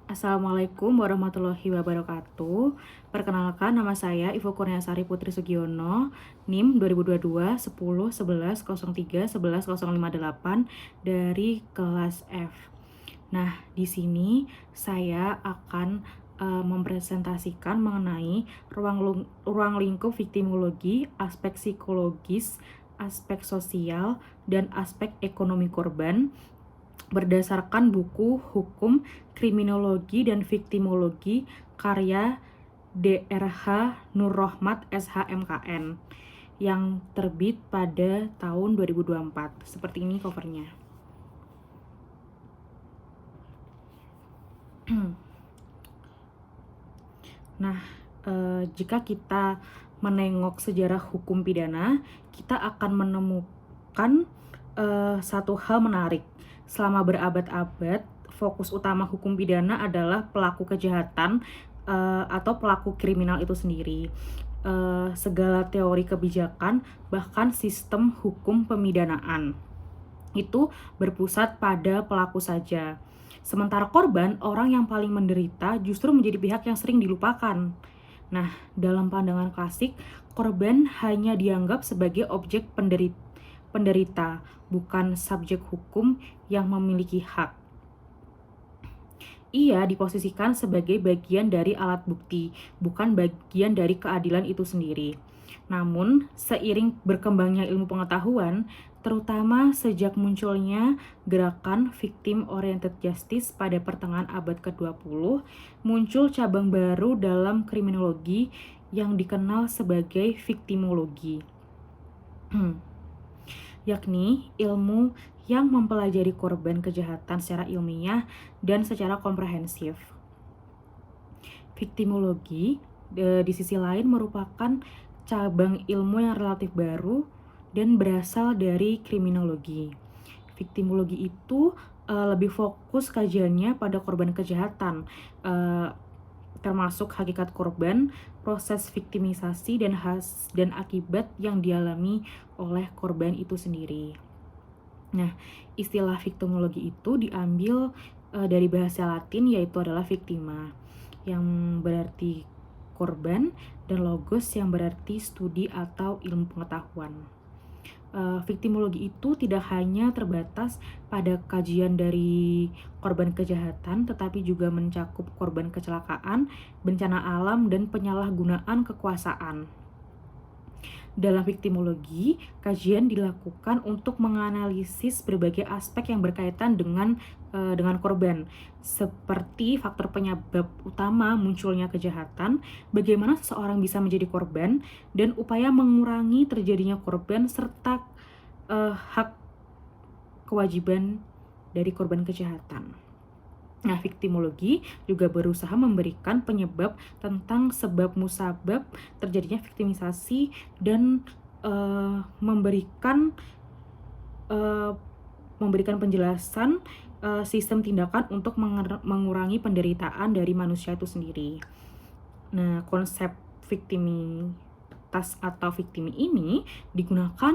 Assalamualaikum warahmatullahi wabarakatuh. Perkenalkan, nama saya Ivo Kurniasari Putri Sugiono, NIM 2022 10 11 03 11 058 dari kelas F. Nah, di sini saya akan mempresentasikan mengenai ruang lingkup viktimologi, aspek psikologis, aspek sosial, dan aspek ekonomi korban berdasarkan buku Hukum Kriminologi dan Viktimologi karya Dr.H. Nur Rohmat SHMKN yang terbit pada tahun 2024. Seperti ini covernya. Nah, jika kita menengok sejarah hukum pidana, kita akan menemukan satu hal menarik. Selama berabad-abad, fokus utama hukum pidana adalah pelaku kejahatan atau pelaku kriminal itu sendiri. Segala teori kebijakan, bahkan sistem hukum pemidanaan itu berpusat pada pelaku saja. Sementara korban, orang yang paling menderita, justru menjadi pihak yang sering dilupakan. Nah, dalam pandangan klasik, korban hanya dianggap sebagai objek penderita, bukan subjek hukum yang memiliki hak. Ia diposisikan sebagai bagian dari alat bukti, bukan bagian dari keadilan itu sendiri. Namun, seiring berkembangnya ilmu pengetahuan, terutama sejak munculnya gerakan victim oriented justice pada pertengahan abad ke-20, muncul cabang baru dalam kriminologi yang dikenal sebagai viktimologi. Yakni ilmu yang mempelajari korban kejahatan secara ilmiah dan secara komprehensif. Viktimologi di sisi lain merupakan cabang ilmu yang relatif baru dan berasal dari kriminologi. Viktimologi itu lebih fokus kajiannya pada korban kejahatan, termasuk hakikat korban, proses viktimisasi dan akibat yang dialami oleh korban itu sendiri. Nah, istilah viktimologi itu diambil dari bahasa Latin, yaitu adalah victima, yang berarti korban, dan logos yang berarti studi atau ilmu pengetahuan. Viktimologi itu tidak hanya terbatas pada kajian dari korban kejahatan, tetapi juga mencakup korban kecelakaan, bencana alam, dan penyalahgunaan kekuasaan. Dalam viktimologi, kajian dilakukan untuk menganalisis berbagai aspek yang berkaitan dengan korban, seperti faktor penyebab utama munculnya kejahatan, bagaimana seseorang bisa menjadi korban, dan upaya mengurangi terjadinya korban serta hak kewajiban dari korban kejahatan. Nah, viktimologi juga berusaha memberikan penyebab tentang sebab musabab terjadinya viktimisasi dan memberikan penjelasan sistem tindakan untuk mengurangi penderitaan dari manusia itu sendiri. Nah, konsep viktimitas atau viktimi ini digunakan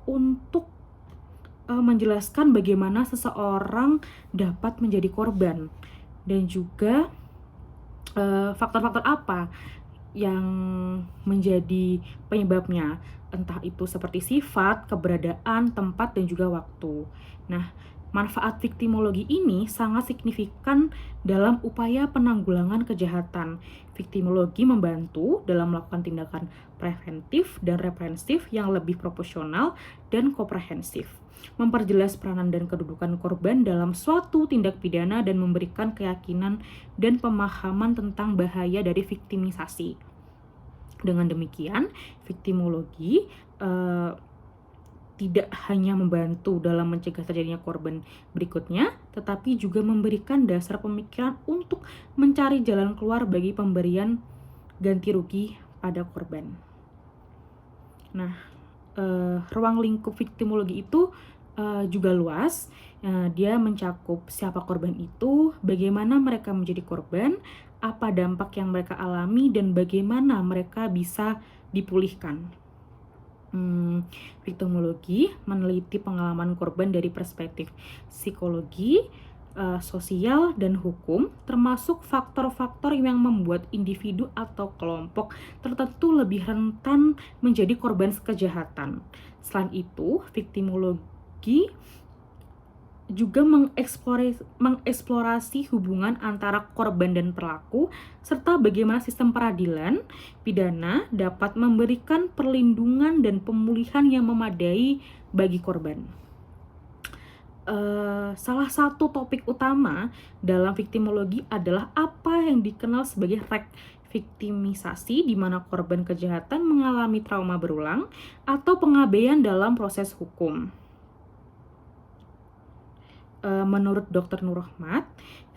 untuk menjelaskan bagaimana seseorang dapat menjadi korban dan juga faktor-faktor apa yang menjadi penyebabnya, entah itu seperti sifat, keberadaan, tempat, dan juga waktu. Nah, manfaat viktimologi ini sangat signifikan dalam upaya penanggulangan kejahatan. Viktimologi membantu dalam melakukan tindakan preventif dan represif yang lebih proporsional dan komprehensif, memperjelas peranan dan kedudukan korban dalam suatu tindak pidana dan memberikan keyakinan dan pemahaman tentang bahaya dari viktimisasi. Dengan demikian, viktimologi tidak hanya membantu dalam mencegah terjadinya korban berikutnya, tetapi juga memberikan dasar pemikiran untuk mencari jalan keluar bagi pemberian ganti rugi pada korban. Nah, ruang lingkup viktimologi itu juga luas. Dia mencakup siapa korban itu, bagaimana mereka menjadi korban, apa dampak yang mereka alami, dan bagaimana mereka bisa dipulihkan. Viktimologi meneliti pengalaman korban dari perspektif psikologi, sosial dan hukum, termasuk faktor-faktor yang membuat individu atau kelompok tertentu lebih rentan menjadi korban kejahatan. Selain itu, viktimologi juga mengeksplorasi hubungan antara korban dan pelaku, serta bagaimana sistem peradilan pidana dapat memberikan perlindungan dan pemulihan yang memadai bagi korban. Salah satu topik utama dalam viktimologi adalah apa yang dikenal sebagai reviktimisasi, di mana korban kejahatan mengalami trauma berulang atau pengabaian dalam proses hukum. Menurut Dr. Nur Rahmat,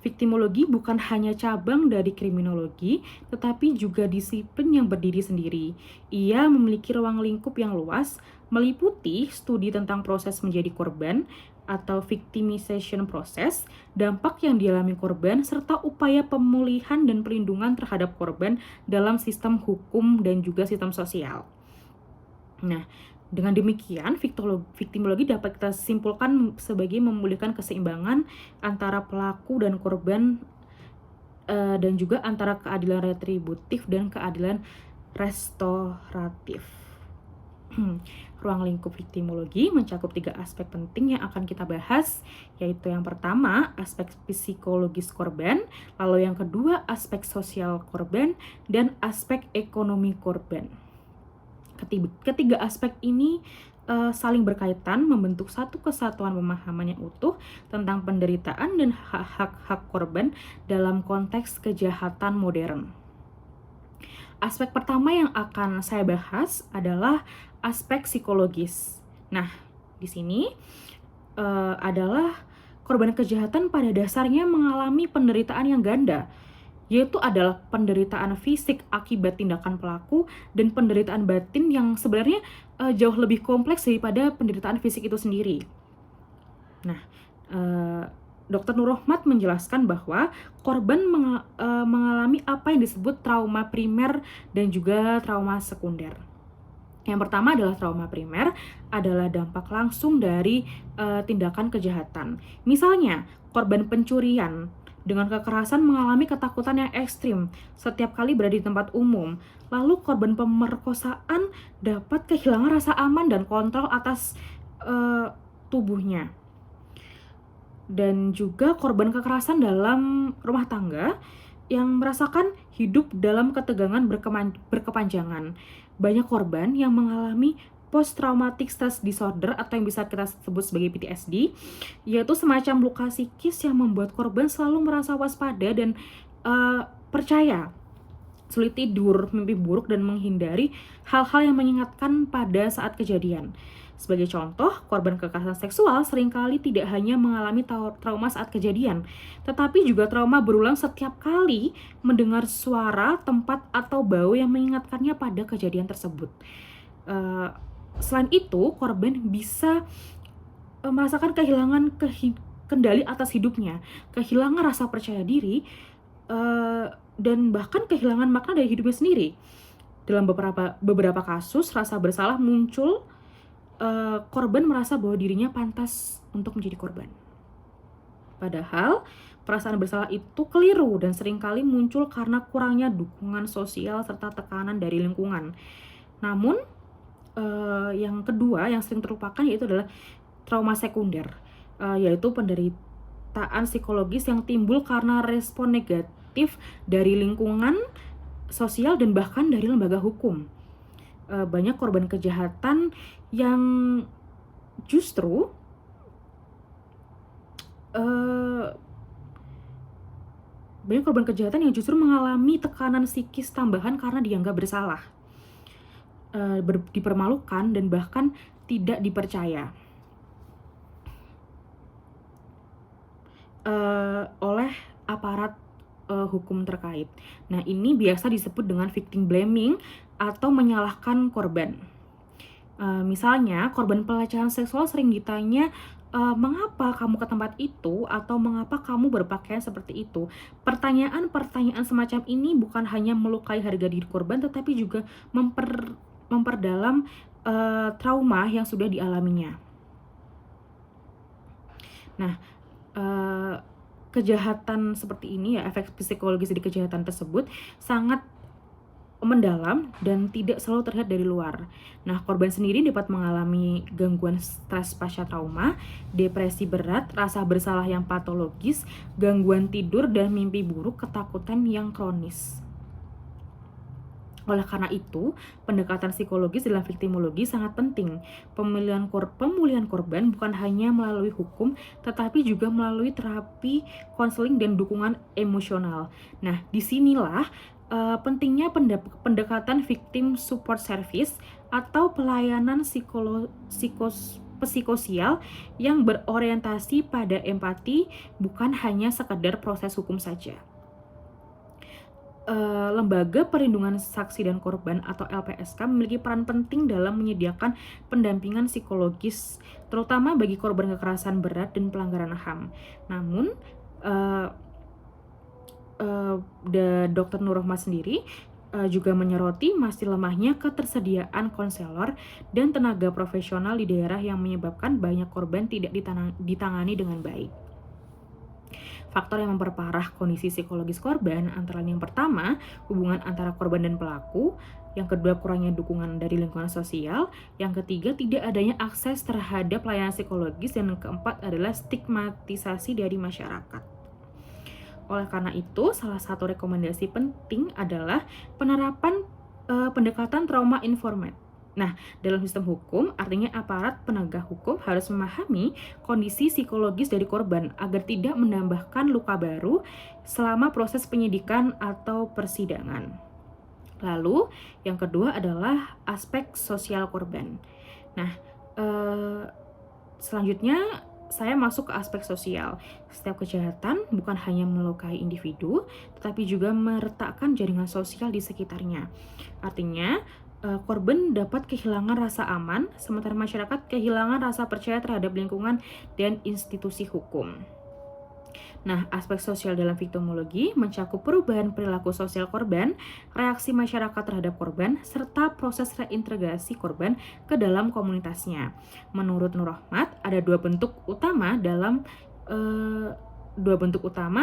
viktimologi bukan hanya cabang dari kriminologi, tetapi juga disiplin yang berdiri sendiri. Ia memiliki ruang lingkup yang luas, meliputi studi tentang proses menjadi korban atau victimization process, dampak yang dialami korban, serta upaya pemulihan dan perlindungan terhadap korban dalam sistem hukum dan juga sistem sosial. Nah, dengan demikian, viktimologi dapat kita simpulkan sebagai memulihkan keseimbangan antara pelaku dan korban, dan juga antara keadilan retributif dan keadilan restoratif. Ruang lingkup viktimologi mencakup 3 aspek penting yang akan kita bahas, yaitu yang pertama, aspek psikologis korban, lalu yang kedua, aspek sosial korban, dan aspek ekonomi korban. Ketiga aspek ini saling berkaitan, membentuk satu kesatuan pemahaman yang utuh tentang penderitaan dan hak-hak korban dalam konteks kejahatan modern. Aspek pertama yang akan saya bahas adalah aspek psikologis. Nah, di sini adalah korban kejahatan pada dasarnya mengalami penderitaan yang ganda, yaitu adalah penderitaan fisik akibat tindakan pelaku dan penderitaan batin yang sebenarnya jauh lebih kompleks daripada penderitaan fisik itu sendiri. Nah, Dr. Nur Rahmat menjelaskan bahwa korban mengalami apa yang disebut trauma primer dan juga trauma sekunder. Yang pertama adalah trauma primer, adalah dampak langsung dari tindakan kejahatan. Misalnya, korban pencurian dengan kekerasan mengalami ketakutan yang ekstrim setiap kali berada di tempat umum. Lalu korban pemerkosaan dapat kehilangan rasa aman dan kontrol atas tubuhnya. Dan juga korban kekerasan dalam rumah tangga yang merasakan hidup dalam ketegangan berkepanjangan. Banyak korban yang mengalami post-traumatic stress disorder atau yang bisa kita sebut sebagai PTSD, yaitu semacam luka psikis yang membuat korban selalu merasa waspada dan percaya, sulit tidur, mimpi buruk, dan menghindari hal-hal yang mengingatkan pada saat kejadian. Sebagai contoh, korban kekerasan seksual seringkali tidak hanya mengalami trauma saat kejadian, tetapi juga trauma berulang setiap kali mendengar suara, tempat, atau bau yang mengingatkannya pada kejadian tersebut. Selain itu, korban bisa merasakan kehilangan kendali atas hidupnya, kehilangan rasa percaya diri, dan bahkan kehilangan makna dari hidupnya sendiri. Dalam beberapa kasus, rasa bersalah muncul. Korban merasa bahwa dirinya pantas untuk menjadi korban. Padahal perasaan bersalah itu keliru dan seringkali muncul karena kurangnya dukungan sosial serta tekanan dari lingkungan. Namun yang kedua yang sering terlupakan yaitu adalah trauma sekunder, yaitu penderitaan psikologis yang timbul karena respon negatif dari lingkungan sosial dan bahkan dari lembaga hukum. Banyak korban kejahatan yang justru mengalami tekanan psikis tambahan karena dianggap bersalah, dipermalukan, dan bahkan tidak dipercaya oleh aparat hukum terkait. Nah, ini biasa disebut dengan victim blaming atau menyalahkan korban. Misalnya, korban pelecehan seksual sering ditanya, mengapa kamu ke tempat itu, atau mengapa kamu berpakaian seperti itu. Pertanyaan-pertanyaan semacam ini bukan hanya melukai harga diri korban, tetapi juga memperdalam trauma yang sudah dialaminya. Nah, kejahatan seperti ini ya, efek psikologis dari kejahatan tersebut sangat mendalam dan tidak selalu terlihat dari luar. Nah, korban sendiri dapat mengalami gangguan stres pasca trauma, depresi berat, rasa bersalah yang patologis, gangguan tidur dan mimpi buruk, ketakutan yang kronis. Oleh karena itu, pendekatan psikologis dalam viktimologi sangat penting. Pemulihan korban bukan hanya melalui hukum, tetapi juga melalui terapi, konseling, dan dukungan emosional. Nah, disinilah pentingnya pendekatan victim support service atau pelayanan psikososial yang berorientasi pada empati, bukan hanya sekedar proses hukum saja. Lembaga Perlindungan Saksi dan Korban atau LPSK memiliki peran penting dalam menyediakan pendampingan psikologis, terutama bagi korban kekerasan berat dan pelanggaran HAM. Namun, Dr. Nur Rohmah sendiri juga menyoroti masih lemahnya ketersediaan konselor dan tenaga profesional di daerah yang menyebabkan banyak korban tidak ditangani dengan baik. Faktor yang memperparah kondisi psikologis korban antara lain yang pertama, hubungan antara korban dan pelaku, yang kedua kurangnya dukungan dari lingkungan sosial, yang ketiga tidak adanya akses terhadap layanan psikologis, dan yang keempat adalah stigmatisasi dari masyarakat. Oleh karena itu, salah satu rekomendasi penting adalah penerapan pendekatan trauma informed. Nah, dalam sistem hukum, artinya aparat penegak hukum harus memahami kondisi psikologis dari korban agar tidak menambahkan luka baru selama proses penyidikan atau persidangan. Lalu, yang kedua adalah aspek sosial korban. Nah, selanjutnya saya masuk ke aspek sosial. Setiap kejahatan bukan hanya melukai individu, tetapi juga meretakkan jaringan sosial di sekitarnya. Artinya, korban dapat kehilangan rasa aman, sementara masyarakat kehilangan rasa percaya terhadap lingkungan dan institusi hukum. Nah, aspek sosial dalam viktimologi mencakup perubahan perilaku sosial korban, reaksi masyarakat terhadap korban, serta proses reintegrasi korban ke dalam komunitasnya. Menurut Nur Rohmah, ada dua bentuk utama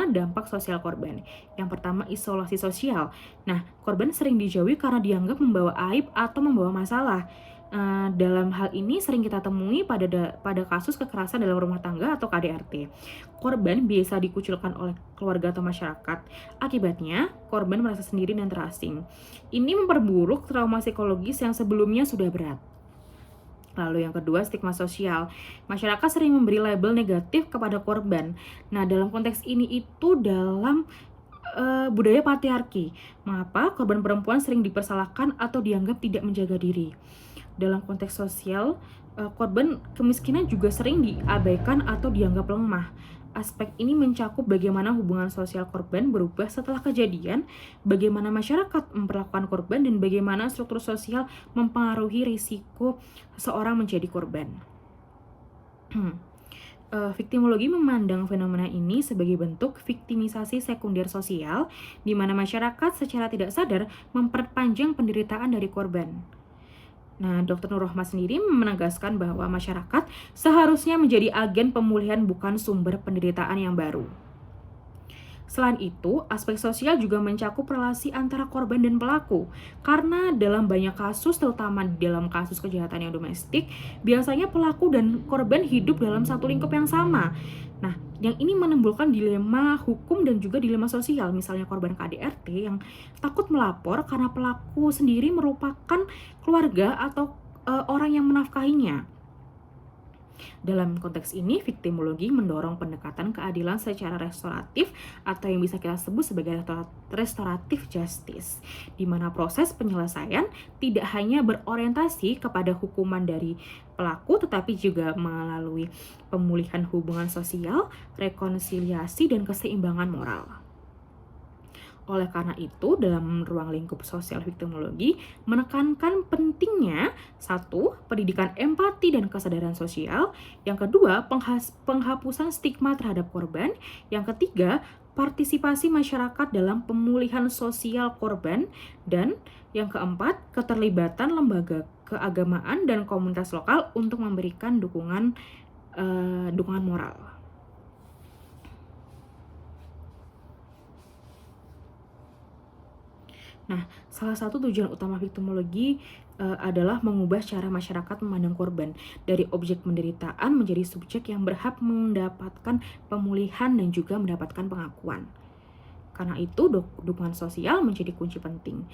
dampak sosial korban. Yang pertama, isolasi sosial. Nah, korban sering dijauhi karena dianggap membawa aib atau membawa masalah. Dalam hal ini sering kita temui pada kasus kekerasan dalam rumah tangga atau KDRT. Korban biasa dikucilkan oleh keluarga atau masyarakat. Akibatnya, korban merasa sendiri dan terasing. Ini memperburuk trauma psikologis yang sebelumnya sudah berat. Lalu yang kedua, stigma sosial. Masyarakat sering memberi label negatif kepada korban. Nah, dalam konteks ini itu dalam budaya patriarki. Mengapa korban perempuan sering dipersalahkan atau dianggap tidak menjaga diri? Dalam konteks sosial, korban kemiskinan juga sering diabaikan atau dianggap lemah. Aspek ini mencakup bagaimana hubungan sosial korban berubah setelah kejadian, bagaimana masyarakat memperlakukan korban, dan bagaimana struktur sosial mempengaruhi risiko seseorang menjadi korban. Viktimologi memandang fenomena ini sebagai bentuk viktimisasi sekunder sosial, di mana masyarakat secara tidak sadar memperpanjang penderitaan dari korban. Nah, Dr. Nur Rohmah sendiri menegaskan bahwa masyarakat seharusnya menjadi agen pemulihan, bukan sumber penderitaan yang baru. Selain itu, aspek sosial juga mencakup relasi antara korban dan pelaku. Karena dalam banyak kasus, terutama dalam kasus kejahatan yang domestik, biasanya pelaku dan korban hidup dalam satu lingkup yang sama. Nah, yang ini menimbulkan dilema hukum dan juga dilema sosial. Misalnya korban KDRT yang takut melapor karena pelaku sendiri merupakan keluarga atau orang yang menafkahinya. Dalam konteks ini, viktimologi mendorong pendekatan keadilan secara restoratif atau yang bisa kita sebut sebagai restoratif justice, di mana proses penyelesaian tidak hanya berorientasi kepada hukuman dari pelaku, tetapi juga melalui pemulihan hubungan sosial, rekonsiliasi, dan keseimbangan moral. Oleh karena itu, dalam ruang lingkup sosial viktimologi menekankan pentingnya satu, pendidikan empati dan kesadaran sosial, yang kedua, penghapusan stigma terhadap korban, yang ketiga, partisipasi masyarakat dalam pemulihan sosial korban, dan yang keempat, keterlibatan lembaga keagamaan dan komunitas lokal untuk memberikan dukungan moral. Nah, salah satu tujuan utama viktimologi adalah mengubah cara masyarakat memandang korban dari objek penderitaan menjadi subjek yang berhak mendapatkan pemulihan dan juga mendapatkan pengakuan. Karena itu, dukungan sosial menjadi kunci penting.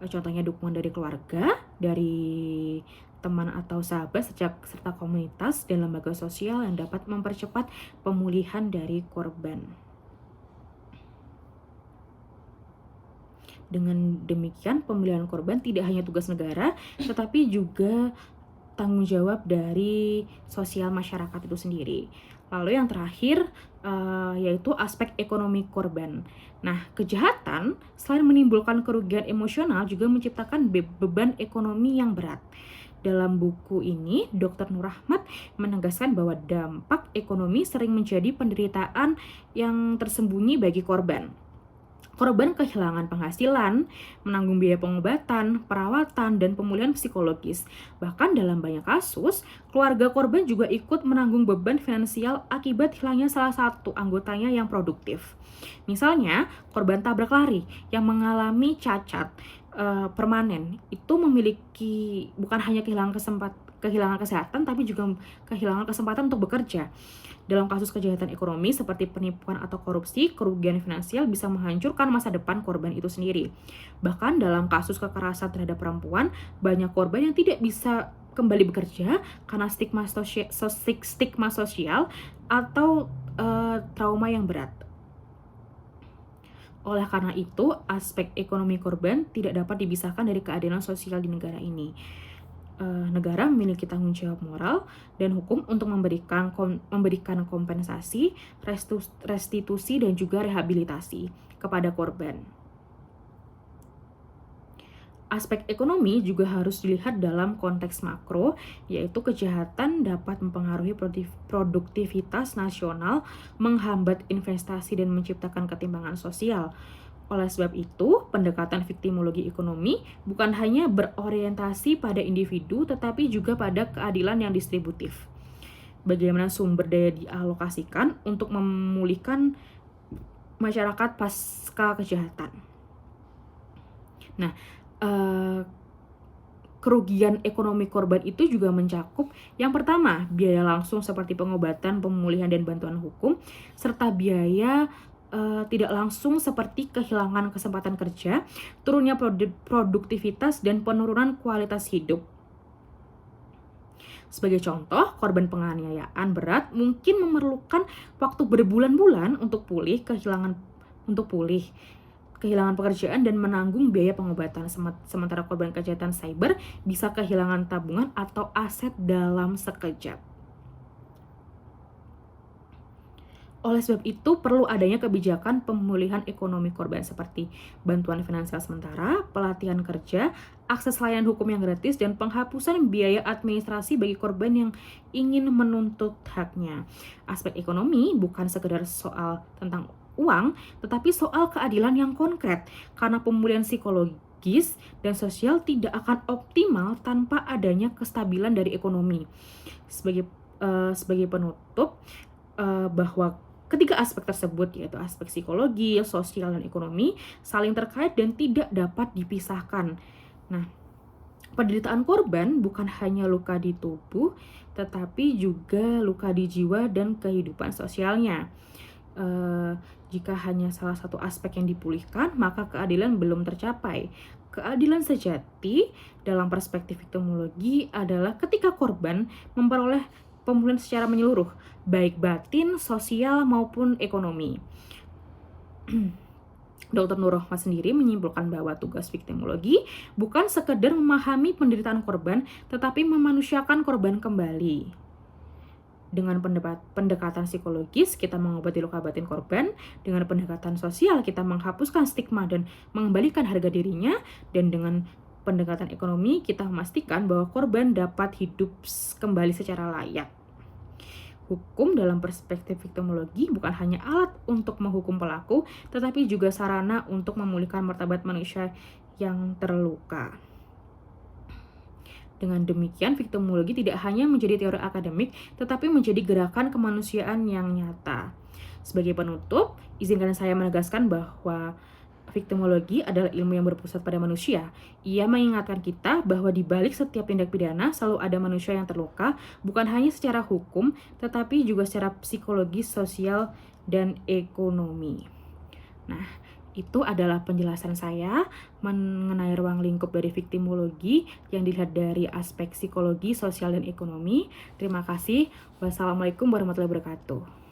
Contohnya dukungan dari keluarga, dari teman atau sahabat, serta komunitas dan lembaga sosial yang dapat mempercepat pemulihan dari korban. Dengan demikian, pemulihan korban tidak hanya tugas negara, tetapi juga tanggung jawab dari sosial masyarakat itu sendiri. Lalu yang terakhir yaitu aspek ekonomi korban. Nah, kejahatan selain menimbulkan kerugian emosional juga menciptakan beban ekonomi yang berat. Dalam buku ini, Dr. Nur Rahmat menegaskan bahwa dampak ekonomi sering menjadi penderitaan yang tersembunyi bagi korban. Korban kehilangan penghasilan, menanggung biaya pengobatan, perawatan, dan pemulihan psikologis. Bahkan dalam banyak kasus, keluarga korban juga ikut menanggung beban finansial akibat hilangnya salah satu anggotanya yang produktif. Misalnya, korban tabrak lari yang mengalami cacat permanen itu memiliki bukan hanya kehilangan kesehatan, tapi juga kehilangan kesempatan untuk bekerja. Dalam kasus kejahatan ekonomi seperti penipuan atau korupsi, kerugian finansial bisa menghancurkan masa depan korban itu sendiri. Bahkan dalam kasus kekerasan terhadap perempuan, banyak korban yang tidak bisa kembali bekerja karena stigma sosial atau trauma yang berat. Oleh karena itu, aspek ekonomi korban tidak dapat dipisahkan dari keadilan sosial di negara ini. Negara memiliki tanggung jawab moral dan hukum untuk memberikan kompensasi, restitusi, dan juga rehabilitasi kepada korban. Aspek ekonomi juga harus dilihat dalam konteks makro, yaitu kejahatan dapat mempengaruhi produktivitas nasional, menghambat investasi, dan menciptakan ketimpangan sosial. Oleh sebab itu, pendekatan viktimologi ekonomi bukan hanya berorientasi pada individu, tetapi juga pada keadilan yang distributif. Bagaimana sumber daya dialokasikan untuk memulihkan masyarakat pasca kejahatan. Nah, kerugian ekonomi korban itu juga mencakup yang pertama, biaya langsung seperti pengobatan, pemulihan, dan bantuan hukum, serta biaya tidak langsung seperti kehilangan kesempatan kerja, turunnya produktivitas, dan penurunan kualitas hidup. Sebagai contoh, korban penganiayaan berat mungkin memerlukan waktu berbulan-bulan untuk kehilangan pekerjaan dan menanggung biaya pengobatan. Sementara korban kejahatan cyber bisa kehilangan tabungan atau aset dalam sekejap. Oleh sebab itu, perlu adanya kebijakan pemulihan ekonomi korban seperti bantuan finansial sementara, pelatihan kerja, akses layanan hukum yang gratis, dan penghapusan biaya administrasi bagi korban yang ingin menuntut haknya. Aspek ekonomi bukan sekedar soal tentang uang, tetapi soal keadilan yang konkret, karena pemulihan psikologis dan sosial tidak akan optimal tanpa adanya kestabilan dari ekonomi. Sebagai penutup, bahwa ketiga aspek tersebut, yaitu aspek psikologi, sosial, dan ekonomi, saling terkait dan tidak dapat dipisahkan. Nah, penderitaan korban bukan hanya luka di tubuh, tetapi juga luka di jiwa dan kehidupan sosialnya. Jika hanya salah satu aspek yang dipulihkan, maka keadilan belum tercapai. Keadilan sejati dalam perspektif viktimologi adalah ketika korban memperoleh pemulihan secara menyeluruh, baik batin, sosial, maupun ekonomi. Dr. Nur Rahmat sendiri menyimpulkan bahwa tugas viktimologi bukan sekedar memahami penderitaan korban, tetapi memanusiakan korban kembali. Dengan pendekatan psikologis, kita mengobati luka batin korban. Dengan pendekatan sosial, kita menghapuskan stigma dan mengembalikan harga dirinya. Dan dengan pendekatan ekonomi, kita memastikan bahwa korban dapat hidup kembali secara layak. Hukum dalam perspektif viktimologi bukan hanya alat untuk menghukum pelaku, tetapi juga sarana untuk memulihkan martabat manusia yang terluka. Dengan demikian, viktimologi tidak hanya menjadi teori akademik, tetapi menjadi gerakan kemanusiaan yang nyata. Sebagai penutup, izinkan saya menegaskan bahwa Viktimologi adalah ilmu yang berpusat pada manusia. Ia mengingatkan kita bahwa di balik setiap tindak pidana selalu ada manusia yang terluka, bukan hanya secara hukum, tetapi juga secara psikologis, sosial, dan ekonomi. Nah, itu adalah penjelasan saya mengenai ruang lingkup dari viktimologi yang dilihat dari aspek psikologi, sosial, dan ekonomi. Terima kasih. Wassalamualaikum warahmatullahi wabarakatuh.